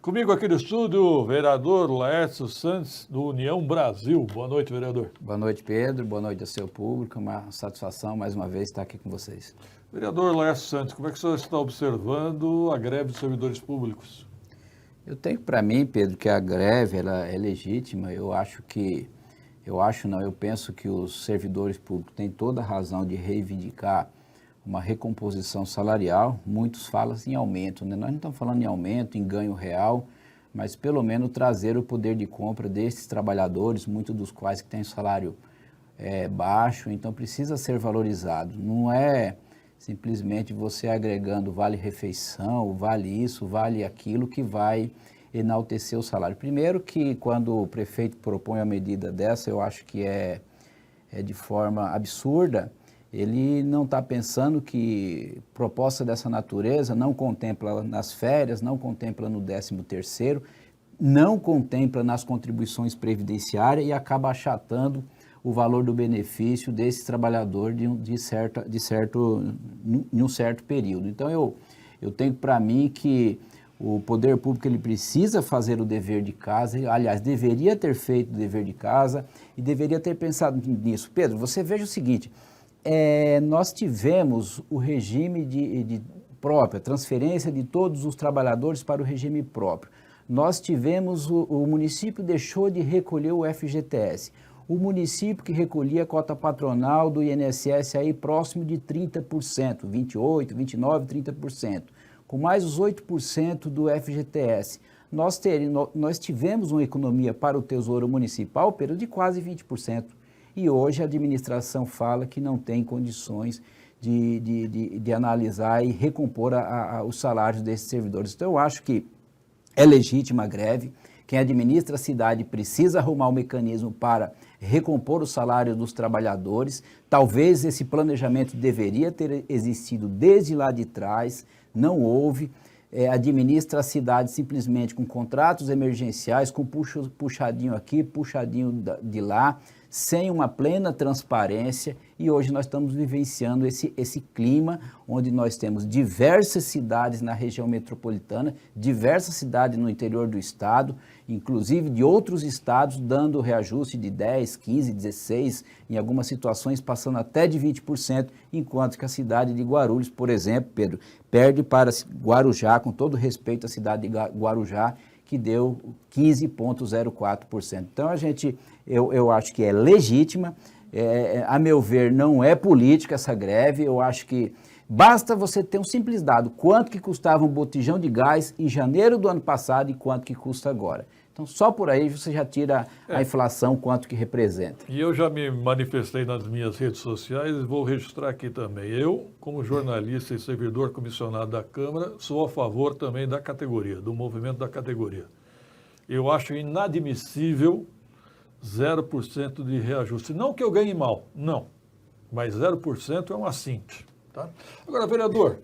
Comigo aqui no estúdio, o vereador Laércio Santos, do União Brasil. Boa noite, vereador. Boa noite, Pedro. Boa noite ao seu público. Uma satisfação, mais uma vez, estar aqui com vocês. Vereador Laércio Santos, como é que o senhor está observando a greve dos servidores públicos? Eu tenho para mim, Pedro, que a greve ela é legítima. Eu penso que os servidores públicos têm toda a razão de reivindicar uma recomposição salarial. Muitos falam em aumento, né? Nós não estamos falando em aumento, em ganho real, mas pelo menos trazer o poder de compra desses trabalhadores, muitos dos quais que têm salário baixo, então precisa ser valorizado. Não é simplesmente você agregando vale-refeição, vale isso, vale aquilo que vai enaltecer o salário. Primeiro que quando o prefeito propõe uma medida dessa, eu acho que é de forma absurda. Ele não está pensando que proposta dessa natureza não contempla nas férias, não contempla no 13º, não contempla nas contribuições previdenciárias e acaba achatando o valor do benefício desse trabalhador em um certo período. Então, eu tenho para mim que o poder público ele precisa fazer o dever de casa, aliás, deveria ter feito o dever de casa e deveria ter pensado nisso. Pedro, você veja o seguinte, nós tivemos o regime de própria, transferência de todos os trabalhadores para o regime próprio. Nós tivemos, o município deixou de recolher o FGTS. O município que recolhia a cota patronal do INSS aí próximo de 30%, 28%, 29%, 30%, com mais os 8% do FGTS. Nós tivemos uma economia para o Tesouro Municipal, Pedro, de quase 20%. E hoje a administração fala que não tem condições de analisar e recompor os salários desses servidores. Então, eu acho que é legítima a greve. Quem administra a cidade precisa arrumar um mecanismo para recompor o salário dos trabalhadores. Talvez esse planejamento deveria ter existido desde lá de trás, não houve. Administra a cidade simplesmente com contratos emergenciais, com puxadinho aqui, puxadinho de lá, sem uma plena transparência, e hoje nós estamos vivenciando esse clima onde nós temos diversas cidades na região metropolitana, diversas cidades no interior do estado, inclusive de outros estados dando reajuste de 10, 15, 16, em algumas situações passando até de 20%, enquanto que a cidade de Guarulhos, por exemplo, Pedro, perde para Guarujá, com todo respeito à cidade de Guarujá, que deu 15,04%. Então, eu acho que é legítima, a meu ver, não é política essa greve, eu acho que basta você ter um simples dado, quanto que custava um botijão de gás em janeiro do ano passado e quanto que custa agora. Então, só por aí você já tira a inflação, quanto que representa. E eu já me manifestei nas minhas redes sociais e vou registrar aqui também. Eu, como jornalista e servidor comissionado da Câmara, sou a favor também da categoria, do movimento da categoria. Eu acho inadmissível 0% de reajuste. Não que eu ganhe mal, não. Mas 0% é um assinte. Tá? Agora, vereador,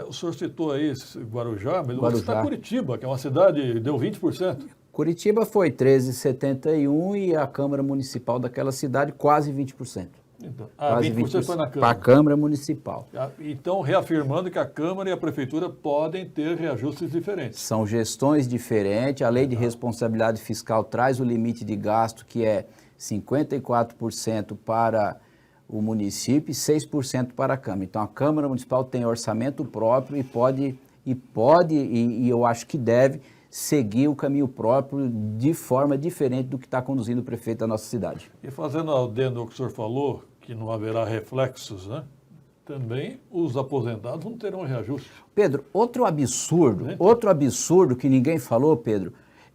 o senhor citou aí Guarujá, mas você está Curitiba, que é uma cidade, deu 20%. Curitiba foi 13,71 e a Câmara Municipal daquela cidade quase 20%. Então, quase 20% foi na Câmara. Para a Câmara Municipal. Então, reafirmando que a Câmara e a Prefeitura podem ter reajustes diferentes. São gestões diferentes, a Lei de Responsabilidade Fiscal traz o limite de gasto que é 54% para o município e 6% para a Câmara. Então, a Câmara Municipal tem orçamento próprio e eu acho que deve seguir o caminho próprio de forma diferente do que está conduzindo o prefeito da nossa cidade. E fazendo adendo ao que o senhor falou, que não haverá reflexos, né? Também os aposentados não terão reajuste. Pedro, outro absurdo que ninguém falou, Pedro,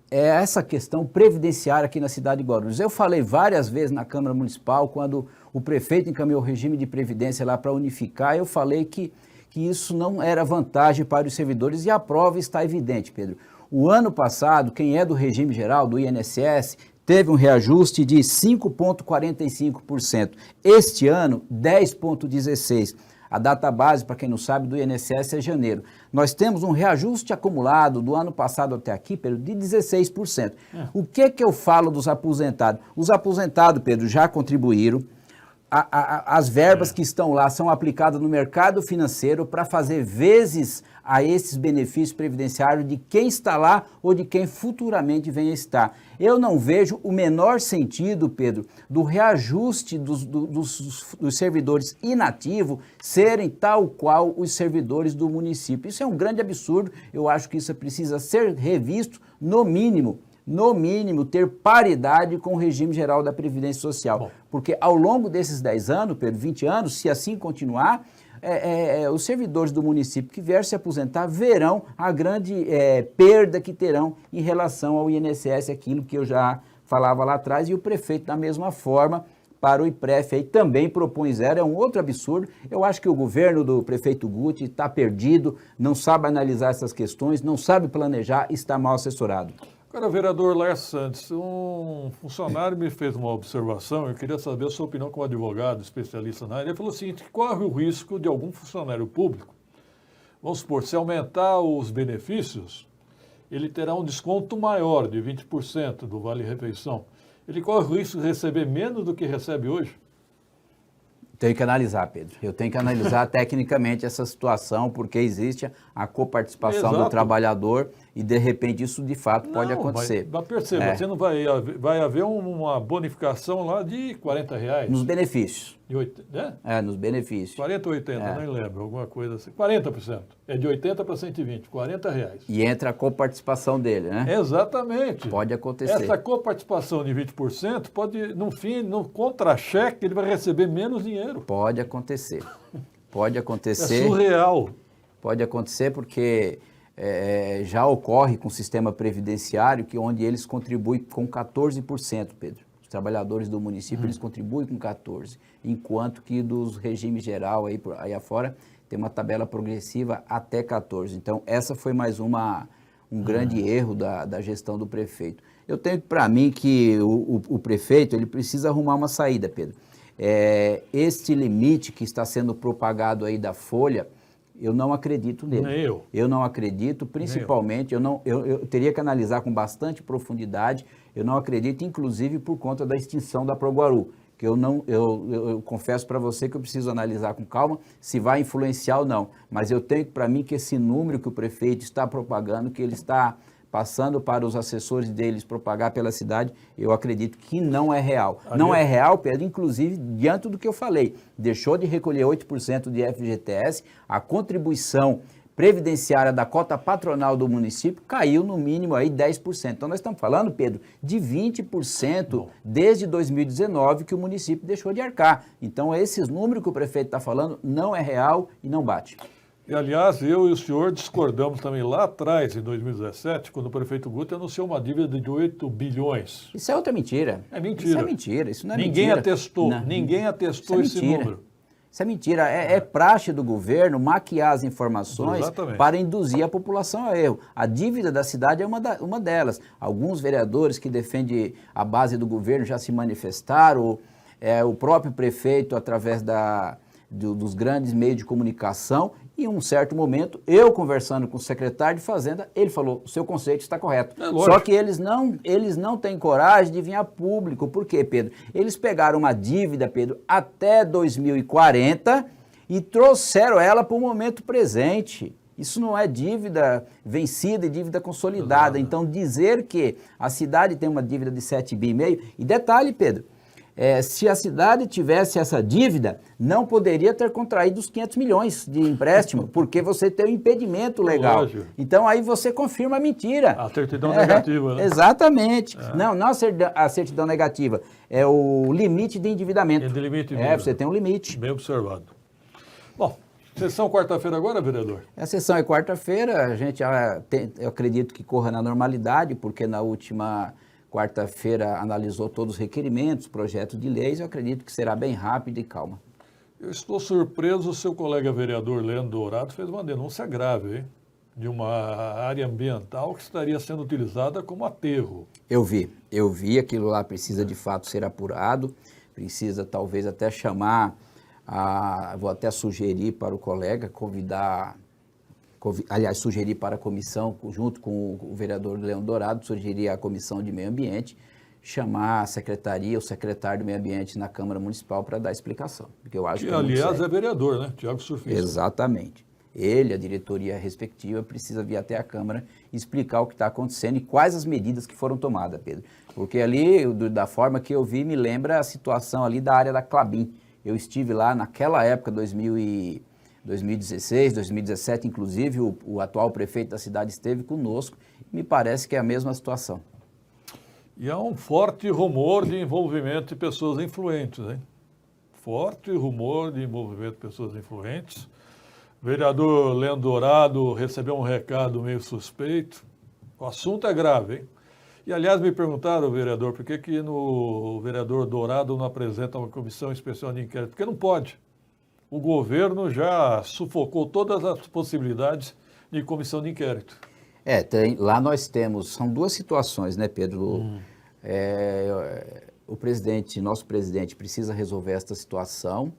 é essa questão previdenciária aqui na cidade de Guarulhos. Eu falei várias vezes na Câmara Municipal, quando o prefeito encaminhou o regime de previdência lá para unificar, eu falei que isso não era vantagem para os servidores e a prova está evidente, Pedro. O ano passado, quem é do regime geral, do INSS, teve um reajuste de 5,45%. Este ano, 10,16%. A data base, para quem não sabe, do INSS é janeiro. Nós temos um reajuste acumulado do ano passado até aqui, Pedro, de 16%. O que eu falo dos aposentados? Os aposentados, Pedro, já contribuíram. as verbas que estão lá são aplicadas no mercado financeiro para fazer vezes a esses benefícios previdenciários de quem está lá ou de quem futuramente venha estar. Eu não vejo o menor sentido, Pedro, do reajuste dos servidores inativos serem tal qual os servidores do município. Isso é um grande absurdo, eu acho que isso precisa ser revisto no mínimo, ter paridade com o regime geral da Previdência Social. Bom. Porque ao longo desses 10 anos, Pedro, 20 anos, se assim continuar, os servidores do município que vierem se aposentar verão a grande perda que terão em relação ao INSS, aquilo que eu já falava lá atrás, e o prefeito da mesma forma para o IPREF aí também propõe zero, é um outro absurdo. Eu acho que o governo do prefeito Guti está perdido, não sabe analisar essas questões, não sabe planejar, está mal assessorado. Agora, vereador Laércio Santos, um funcionário me fez uma observação, eu queria saber a sua opinião como advogado, especialista na área. Ele falou o seguinte: corre o risco de algum funcionário público, vamos supor, se aumentar os benefícios, ele terá um desconto maior de 20% do Vale-Refeição. Ele corre o risco de receber menos do que recebe hoje? Tenho que analisar, Pedro. Eu tenho que analisar tecnicamente essa situação, porque existe a coparticipação do trabalhador e, de repente, isso de fato pode acontecer. Mas perceba, você não vai haver uma bonificação lá de R$40. Nos benefícios. Nos benefícios. 40 ou 80, nem lembro, alguma coisa assim. 40%. É de 80 para 120, R$40. E entra a coparticipação dele, né? Exatamente. Pode acontecer. Essa coparticipação de 20% pode, no fim, no contra-cheque, ele vai receber menos dinheiro. Pode acontecer. Pode acontecer. É surreal. Pode acontecer porque já ocorre com o sistema previdenciário, onde eles contribuem com 14%, Pedro. Os trabalhadores do município, eles contribuem com 14%, enquanto que dos regimes geral aí afora tem uma tabela progressiva até 14%. Então, essa foi mais um grande erro da gestão do prefeito. Eu tenho para mim que o prefeito ele precisa arrumar uma saída, Pedro. Este limite que está sendo propagado aí da Folha, eu não acredito nele. Nem eu. Eu não acredito, principalmente, eu teria que analisar com bastante profundidade. Eu não acredito, inclusive, por conta da extinção da Proguaru, que eu confesso para você que eu preciso analisar com calma se vai influenciar ou não. Mas eu tenho para mim que esse número que o prefeito está propagando, que ele está passando para os assessores deles propagar pela cidade, eu acredito que não é real. Não é real, Pedro, inclusive, diante do que eu falei. Deixou de recolher 8% de FGTS, a contribuição previdenciária da cota patronal do município caiu no mínimo aí 10%. Então nós estamos falando, Pedro, de 20% desde 2019 que o município deixou de arcar. Então esses números que o prefeito está falando não é real e não bate. E, aliás, eu e o senhor discordamos também lá atrás, em 2017, quando o prefeito Guti anunciou uma dívida de 8 bilhões. Isso é outra mentira. É mentira. Isso é mentira, isso não é ninguém mentira. Atestou, ninguém atestou esse número. Isso é mentira. É praxe do governo maquiar as informações para induzir a população a erro. A dívida da cidade é uma delas. Alguns vereadores que defendem a base do governo já se manifestaram, o próprio prefeito, através dos grandes meios de comunicação. E em um certo momento, eu conversando com o secretário de Fazenda, ele falou, o seu conceito está correto. Só que eles não têm coragem de vir a público. Por quê, Pedro? Eles pegaram uma dívida, Pedro, até 2040 e trouxeram ela para o momento presente. Isso não é dívida vencida e dívida consolidada. Então, dizer que a cidade tem uma dívida de 7,5 bi, e detalhe, Pedro, se a cidade tivesse essa dívida, não poderia ter contraído os 500 milhões de empréstimo, porque você tem um impedimento legal. Lógico. Então, aí você confirma a mentira. A certidão negativa, né? Exatamente. Não a certidão negativa, é o limite de endividamento. É de limite mesmo. Você tem um limite. Bem observado. Bom, sessão quarta-feira agora, vereador? A sessão é quarta-feira, a gente eu acredito que corra na normalidade, porque na última quarta-feira analisou todos os requerimentos, projetos de leis, eu acredito que será bem rápido e calma. Eu estou surpreso, o seu colega vereador Leandro Dourado fez uma denúncia grave, hein? De uma área ambiental que estaria sendo utilizada como aterro. Eu vi, aquilo lá precisa de fato ser apurado, precisa talvez até chamar, vou até sugerir para o colega, sugerir para a comissão, junto com o vereador Leandro Dourado, sugerir a comissão de meio ambiente, chamar a secretaria, o secretário do Meio Ambiente na Câmara Municipal para dar explicação. Porque eu acho que é muito aliás, sério. é vereador, né? Tiago Surfista. Exatamente. Ele, a diretoria respectiva, precisa vir até a Câmara explicar o que está acontecendo e quais as medidas que foram tomadas, Pedro. Porque ali, da forma que eu vi, me lembra a situação ali da área da Klabin. Eu estive lá naquela época, 2016, 2017, inclusive, o atual prefeito da cidade esteve conosco. Me parece que é a mesma situação. E há um forte rumor de envolvimento de pessoas influentes, hein? Forte rumor de envolvimento de pessoas influentes. O vereador Leandro Dourado recebeu um recado meio suspeito. O assunto é grave, hein? E, aliás, me perguntaram, vereador, por que o vereador Dourado não apresenta uma comissão especial de inquérito? Porque não pode. O governo já sufocou todas as possibilidades de comissão de inquérito. Lá nós temos, são duas situações, né, Pedro? Nosso presidente precisa resolver esta situação,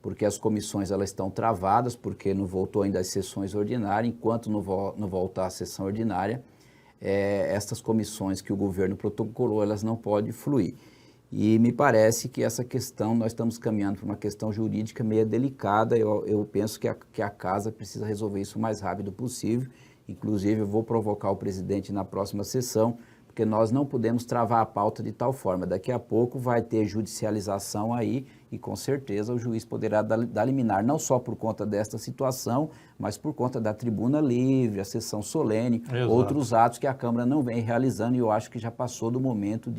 porque as comissões elas estão travadas, porque não voltou ainda às sessões ordinárias. Enquanto não voltar à sessão ordinária, estas comissões que o governo protocolou, elas não podem fluir. E me parece que essa questão, nós estamos caminhando para uma questão jurídica meio delicada. Eu penso que a casa precisa resolver isso o mais rápido possível. Inclusive, eu vou provocar o presidente na próxima sessão, porque nós não podemos travar a pauta de tal forma. Daqui a pouco vai ter judicialização aí e, com certeza, o juiz poderá dar liminar, não só por conta desta situação, mas por conta da tribuna livre, a sessão solene, Exato. Outros atos que a Câmara não vem realizando, e eu acho que já passou do momento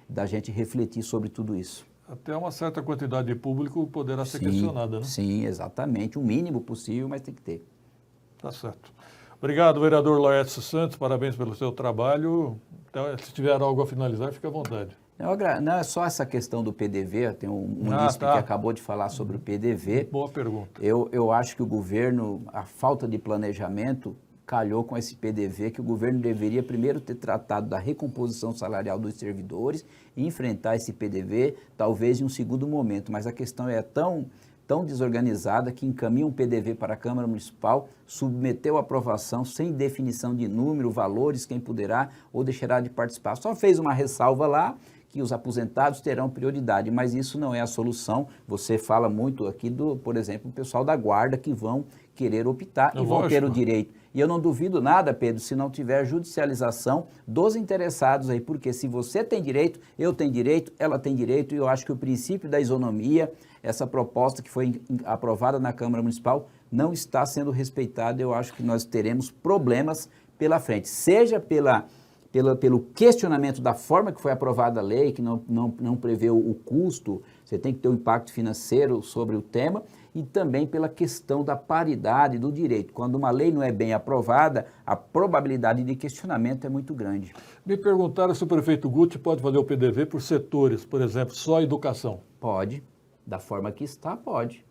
da gente refletir sobre tudo isso. Até uma certa quantidade de público poderá ser questionada, né? Sim, exatamente. O mínimo possível, mas tem que ter. Tá certo. Obrigado, vereador Laércio Santos, parabéns pelo seu trabalho. Então, se tiver algo a finalizar, fique à vontade. Não é só essa questão do PDV, tem um munícipe que acabou de falar sobre o PDV. Boa pergunta. Eu acho que o governo, a falta de planejamento, calhou com esse PDV, que o governo deveria primeiro ter tratado da recomposição salarial dos servidores e enfrentar esse PDV, talvez em um segundo momento, mas a questão é tão desorganizada que encaminha um PDV para a Câmara Municipal, submeteu a aprovação sem definição de número, valores, quem poderá ou deixará de participar. Só fez uma ressalva lá que os aposentados terão prioridade, mas isso não é a solução. Você fala muito aqui por exemplo, o pessoal da guarda que vão querer optar e vão ter o direito. E eu não duvido nada, Pedro, se não tiver judicialização dos interessados aí, porque se você tem direito, eu tenho direito, ela tem direito, e eu acho que o princípio da isonomia, essa proposta que foi aprovada na Câmara Municipal, não está sendo respeitada. Eu acho que nós teremos problemas pela frente, seja pelo questionamento da forma que foi aprovada a lei, que não prevê o custo, você tem que ter um impacto financeiro sobre o tema, e também pela questão da paridade do direito. Quando uma lei não é bem aprovada, a probabilidade de questionamento é muito grande. Me perguntaram se o prefeito Guti pode fazer o PDV por setores, por exemplo, só educação. Pode, da forma que está, pode.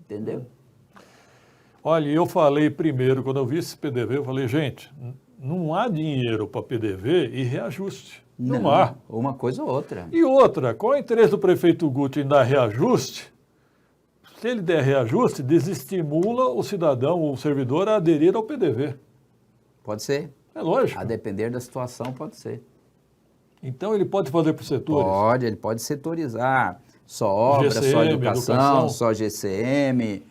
Entendeu? Olha, eu falei primeiro, quando eu vi esse PDV, eu falei, gente, não há dinheiro para PDV e reajuste. Não há. Uma coisa ou outra. E outra, qual é o interesse do prefeito Guti em dar reajuste? Se ele der reajuste, desestimula o cidadão, o servidor, a aderir ao PDV. Pode ser. É lógico. A depender da situação, pode ser. Então ele pode fazer por setores? Pode, ele pode setorizar. Só obra, GCM, só educação, só GCM.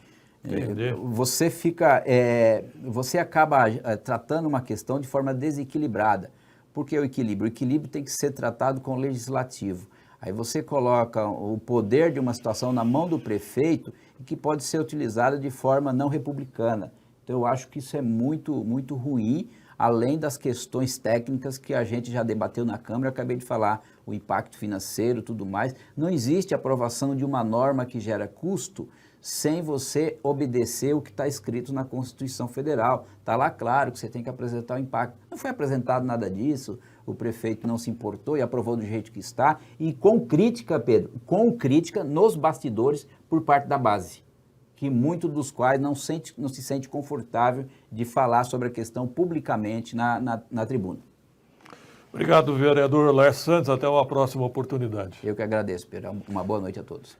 Você acaba tratando uma questão de forma desequilibrada. Por que o equilíbrio? O equilíbrio tem que ser tratado com o legislativo. Aí você coloca o poder de uma situação na mão do prefeito, que pode ser utilizado de forma não republicana. Então eu acho que isso é muito, muito ruim, além das questões técnicas que a gente já debateu na Câmara, acabei de falar, o impacto financeiro, tudo mais. Não existe aprovação de uma norma que gera custo sem você obedecer o que está escrito na Constituição Federal. Está lá claro que você tem que apresentar o impacto. Não foi apresentado nada disso, o prefeito não se importou e aprovou do jeito que está, e com crítica, Pedro, com crítica nos bastidores por parte da base, que muitos dos quais não se sente confortável de falar sobre a questão publicamente na tribuna. Obrigado, vereador Laércio Santos. Até uma próxima oportunidade. Eu que agradeço, Pedro. Uma boa noite a todos.